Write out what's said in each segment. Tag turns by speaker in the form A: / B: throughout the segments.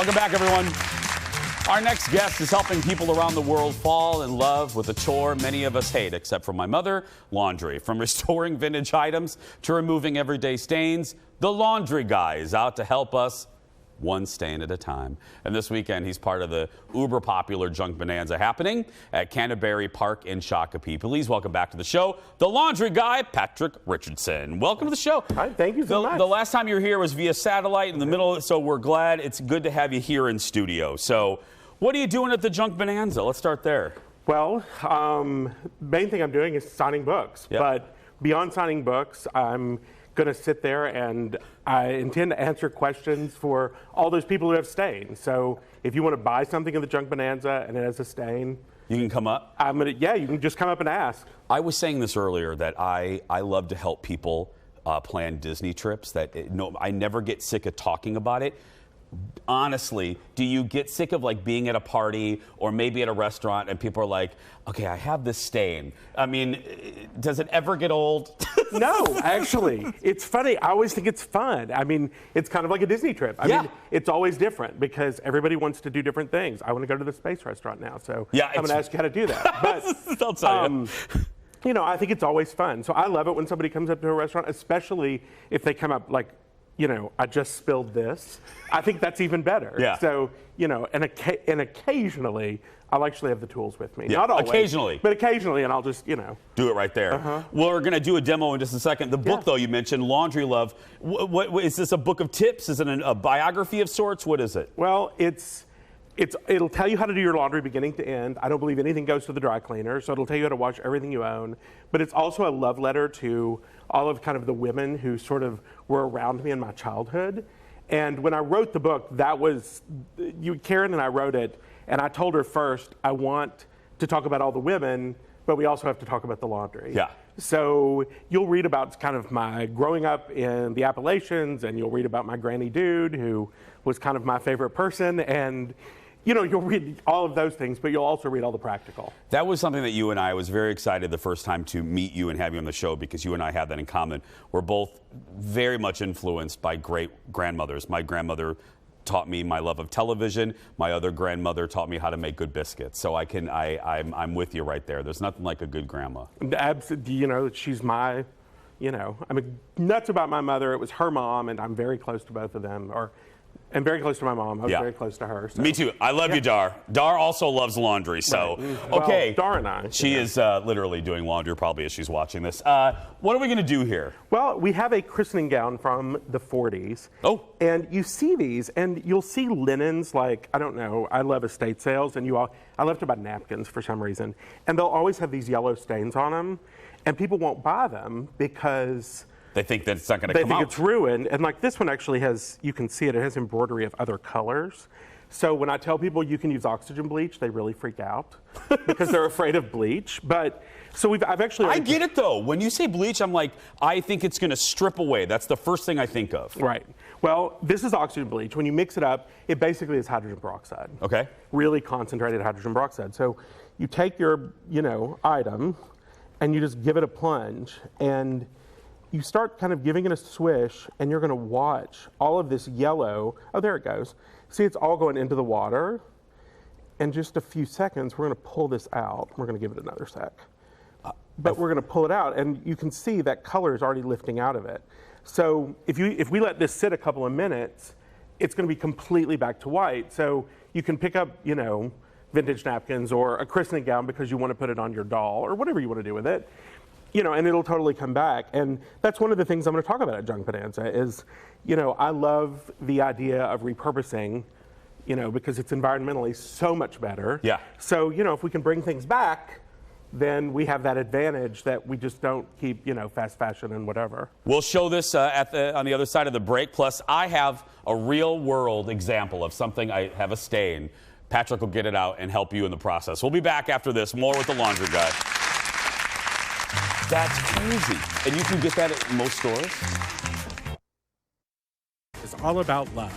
A: Welcome back, everyone. Our next guest is helping people around the world fall in love with a chore many of us hate, except for my mother, laundry. From restoring vintage items to removing everyday stains, the Laundry Guy is out to help us one stain at a time. And this weekend, he's part of the uber popular Junk Bonanza happening at Canterbury Park in Shakopee. Please welcome back to the show, the Laundry Guy, Patric Richardson. Welcome to the show.
B: Hi, thank you so much.
A: The last time you were here was via satellite in the middle, so we're glad. It's good to have you here in studio. So what are you doing at the Junk Bonanza? Let's start there.
B: Well, main thing I'm doing is signing books.
A: Yep.
B: But beyond signing books, I'm going to sit there and I intend to answer questions for all those people who have stains. So if you want to buy something in the Junk Bonanza and it has a stain,
A: You can come up.
B: yeah, you can just come up and ask.
A: I was saying this earlier that I love to help people plan Disney trips. I never get sick of talking about it. Honestly, do you get sick of like being at a party or maybe at a restaurant and people are like, okay, I have this stain? I mean, does it ever get old?
B: No, actually, it's funny. I always think it's fun. I mean, it's kind of like a Disney trip. I mean, it's always different because everybody wants to do different things. I want to go to the space restaurant now, so I'm going to ask you how to do that. But
A: I'll tell you.
B: You know, I think it's always fun. So I love it when somebody comes up to a restaurant, especially if they come up like, you know, I just spilled this. I think that's even better.
A: Yeah.
B: So, you know, and occasionally, I'll actually have the tools with me.
A: Yeah.
B: Not always.
A: Occasionally.
B: But occasionally, and I'll just, you know.
A: Do it right there. Well, we're going to do a demo in just a second. The book, though, you mentioned, Laundry Love. What is this, a book of tips? Is it a biography of sorts? What is it?
B: Well, it'll tell you how to do your laundry beginning to end. I don't believe anything goes to the dry cleaner, so it'll tell you how to wash everything you own. But it's also a love letter to all of kind of the women who sort of were around me in my childhood. And when I wrote the book, Karen and I wrote it, and I told her first, I want to talk about all the women, but we also have to talk about the laundry.
A: Yeah.
B: So you'll read about kind of my growing up in the Appalachians, and you'll read about my granny dude, who was kind of my favorite person, and you know, you'll read all of those things, but you'll also read all the practical.
A: That was something that you and I was very excited the first time to meet you and have you on the show, because you and I have that in common. We're both very much influenced by great grandmothers. My grandmother taught me my love of television. My other grandmother taught me how to make good biscuits. So I'm with you right there. There's nothing like a good grandma.
B: You know, she's my, you know, I'm nuts about my mother. It was her mom, and I'm very close to both of them. And very close to my mom. I was very close to her. So.
A: Me too. I love you, Dar. Dar also loves laundry. So,
B: Well,
A: okay.
B: Dar and I.
A: She is literally doing laundry probably as she's watching this. What are we going to do here?
B: Well, we have a christening gown from the 40s.
A: Oh.
B: And you see these, and you'll see linens like, I don't know, I love estate sales, and I love to buy napkins for some reason. And they'll always have these yellow stains on them, and people won't buy them because
A: they think that it's not going to come out.
B: They think it's ruined. And like this one actually has, you can see it has embroidery of other colors. So when I tell people you can use oxygen bleach, they really freak out because they're afraid of bleach. But so I've actually.
A: I get it though. When you say bleach, I'm like, I think it's going to strip away. That's the first thing I think of.
B: Right. Well, this is oxygen bleach. When you mix it up, it basically is hydrogen peroxide.
A: Okay.
B: Really concentrated hydrogen peroxide. So you take your, you know, item and you just give it a plunge, and you start kind of giving it a swish, and you're going to watch all of this yellow. Oh, there it goes. See, it's all going into the water. In just a few seconds, we're going to pull this out. We're going to give it another sec. But we're going to pull it out, and you can see that color is already lifting out of it. So if we let this sit a couple of minutes, it's going to be completely back to white. So you can pick up, you know, vintage napkins or a christening gown because you want to put it on your doll or whatever you want to do with it. You know, and it'll totally come back. And that's one of the things I'm going to talk about at Junk Bonanza is, you know, I love the idea of repurposing, you know, because it's environmentally so much better.
A: Yeah.
B: So, you know, if we can bring things back, then we have that advantage that we just don't keep, you know, fast fashion and whatever.
A: We'll show this on the other side of the break. Plus, I have a real-world example of something. I have a stain. Patric will get it out and help you in the process. We'll be back after this. More with the Laundry Guy. That's crazy. And you can get that at most stores?
B: It's all about love.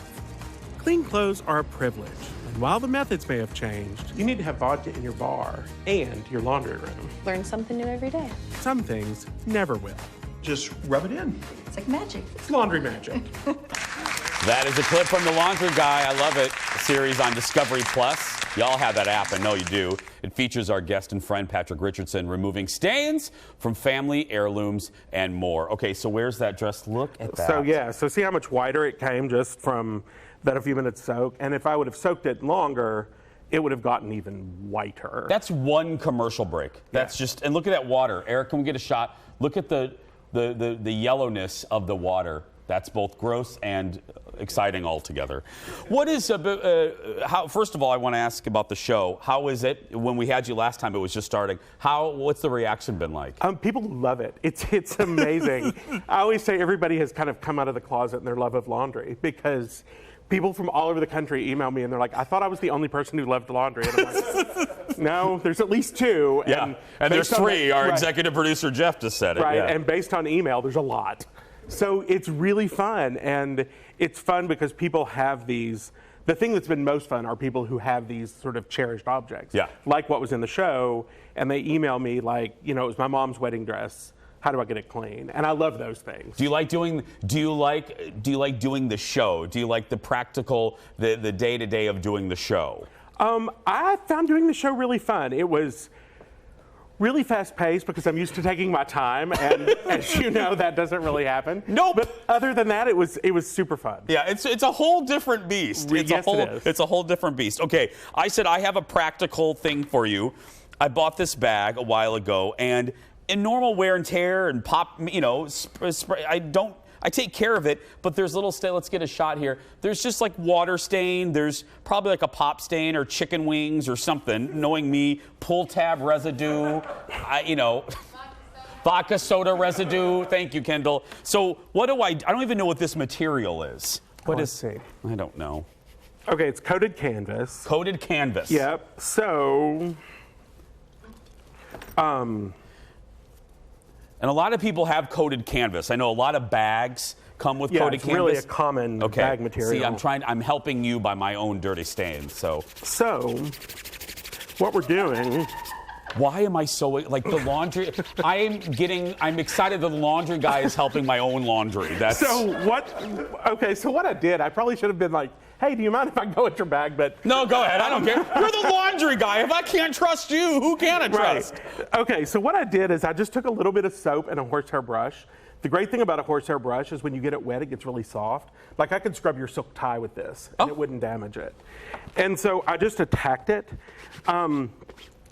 B: Clean clothes are a privilege. And while the methods may have changed, you need to have vodka in your bar and your laundry room.
C: Learn something new every day.
B: Some things never will. Just rub it in.
C: It's like magic.
B: It's laundry magic.
A: That is a clip from The Laundry Guy. I love it. A series on Discovery Plus. Y'all have that app. I know you do. It features our guest and friend, Patric Richardson, removing stains from family heirlooms and more. Okay, so where's that dress? Look at that.
B: So see how much whiter it came just from that a few minutes soak? And if I would have soaked it longer, it would have gotten even whiter.
A: That's one commercial break. That's just, and look at that water. Eric, can we get a shot? Look at the yellowness of the water. That's both gross and exciting altogether. What is how? First of all, I want to ask about the show. How is it? When we had you last time, it was just starting. What's the reaction been like?
B: People love it. It's amazing. I always say everybody has kind of come out of the closet in their love of laundry, because people from all over the country email me and they're like, I thought I was the only person who loved laundry. And I'm like, no, there's at least two.
A: Yeah, and there's three. Our executive producer Jeff just said it.
B: Right,
A: yeah.
B: And based on email, there's a lot. So it's really fun, and it's fun because people have these. The thing that's been most fun are people who have these sort of cherished objects, like what was in the show, and they email me like, it was my mom's wedding dress. How do I get it clean? And I love those things.
A: Do you like doing the show? Do you like the practical, the day-to-day of doing the show?
B: I found doing the show really fun. It was really fast-paced because I'm used to taking my time, and as you know, that doesn't really happen.
A: Nope.
B: But other than that, it was super fun.
A: Yeah, it's a whole different beast.
B: Yes, it is.
A: It's a whole different beast. Okay, I said I have a practical thing for you. I bought this bag a while ago, and in normal wear and tear and pop, I take care of it, but there's little let's get a shot here. There's just like water stain. There's probably like a pop stain or chicken wings or something. Knowing me, pull tab residue, vodka soda residue. Thank you, Kendall. So what do I don't even know what this material is.
B: Let's see.
A: I don't know.
B: Okay, it's coated canvas.
A: Coated canvas.
B: Yep. So,
A: and a lot of people have coated canvas. I know a lot of bags come with coated canvas.
B: Yeah, it's really a common bag material.
A: See, I'm helping you by my own dirty stains. So
B: what we're doing.
A: Why am I so, like the laundry? I'm excited that the laundry guy is helping my own laundry.
B: So what I did, I probably should have been like, hey, do you mind if I go at your bag? But
A: no, go ahead. I don't care. You're the laundry guy. If I can't trust you, who can I trust?
B: Right. Okay, so what I did is I just took a little bit of soap and a horsehair brush. The great thing about a horsehair brush is when you get it wet, it gets really soft. Like I could scrub your silk tie with this, and it wouldn't damage it. And so I just attacked it, and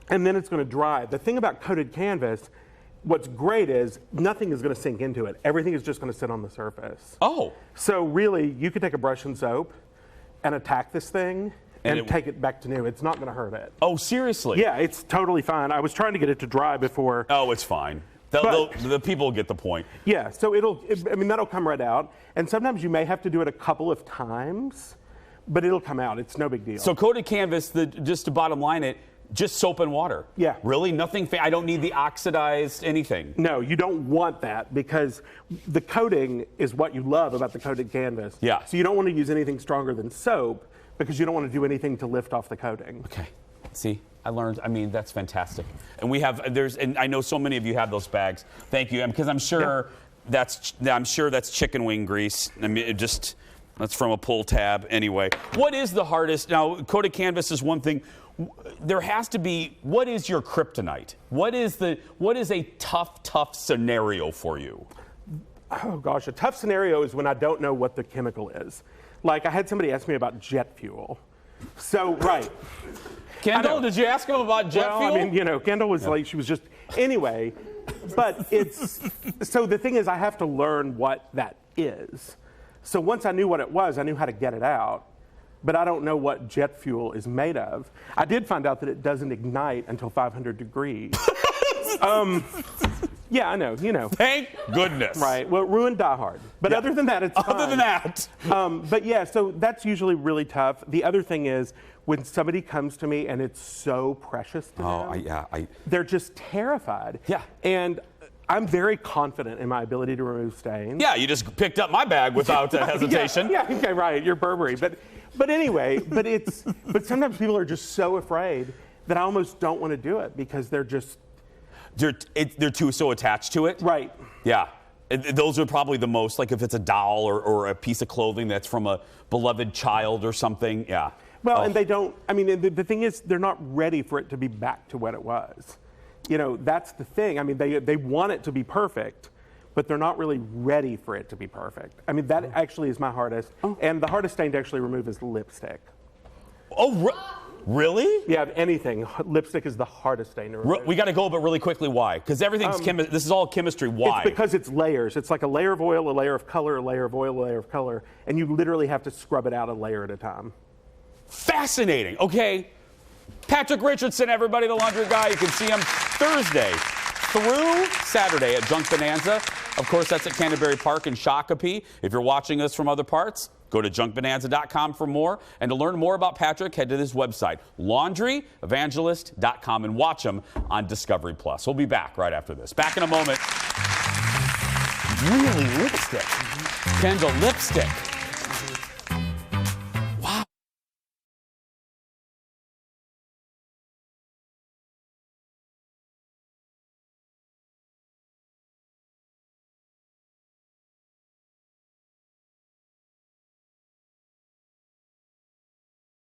B: then it's going to dry. The thing about coated canvas, what's great is nothing is going to sink into it. Everything is just going to sit on the surface.
A: Oh.
B: So really, you could take a brush and soap and attack this thing and take it back to new. It's not going to hurt it.
A: Oh, seriously?
B: Yeah, it's totally fine. I was trying to get it to dry before.
A: Oh, it's fine. The people will get the point.
B: Yeah, so that'll come right out. And sometimes you may have to do it a couple of times, but it'll come out. It's no big deal.
A: So coated canvas, just to bottom line it, just soap and water.
B: Yeah.
A: Really? Nothing? I don't need the oxidized anything.
B: No, you don't want that because the coating is what you love about the coated canvas.
A: Yeah.
B: So you don't want to use anything stronger than soap because you don't want to do anything to lift off the coating.
A: Okay. See, I learned. That's fantastic. And and I know so many of you have those bags. Thank you. Because I'm sure that's chicken wing grease. That's from a pull tab anyway. What is the hardest? Now, coated canvas is one thing. There has to be, what is your kryptonite? What is a tough scenario for you?
B: Oh gosh, a tough scenario is when I don't know what the chemical is. Like I had somebody ask me about jet fuel. So, right.
A: Kendall, did you ask him about jet fuel?
B: Kendall was like, she was just, anyway, but so the thing is I have to learn what that is. So once I knew what it was, I knew how to get it out. But I don't know what jet fuel is made of. I did find out that it doesn't ignite until 500 degrees. Yeah, I know,
A: Thank goodness.
B: Right, well, it ruined Die Hard. But other than that, it's fine.
A: Other than that.
B: But yeah, so that's usually really tough. The other thing is when somebody comes to me and it's so precious to them, they're just terrified.
A: Yeah.
B: And I'm very confident in my ability to remove stains.
A: Yeah, you just picked up my bag without hesitation.
B: Yeah, okay, right, you're Burberry. But anyway, but sometimes people are just so afraid that I almost don't want to do it because they're just
A: they're too so attached to it.
B: Right.
A: Yeah. Those are probably the most, like if it's a doll or a piece of clothing that's from a beloved child or something. Yeah.
B: Well, and they don't, I mean, the thing is, they're not ready for it to be back to what it was. You know, that's the thing. I mean, they want it to be perfect, but they're not really ready for it to be perfect. I mean, that actually is my hardest. And the hardest stain to actually remove is lipstick.
A: Oh, really?
B: Yeah, anything. Lipstick is the hardest stain to remove.
A: We got to go, but really quickly, why? Because everything's this is all chemistry. Why?
B: It's because it's layers. It's like a layer of oil, a layer of color, a layer of oil, a layer of color, and you literally have to scrub it out a layer at a time.
A: Fascinating. Okay. Patric Richardson, everybody, the laundry guy. You can see him Thursday through Saturday at Junk Bonanza. Of course, that's at Canterbury Park in Shakopee. If you're watching us from other parts, go to junkbonanza.com for more. And to learn more about Patric, head to this website, laundryevangelist.com, and watch him on Discovery Plus. We'll be back right after this. Back in a moment. Really, lipstick. Kendall, lipstick.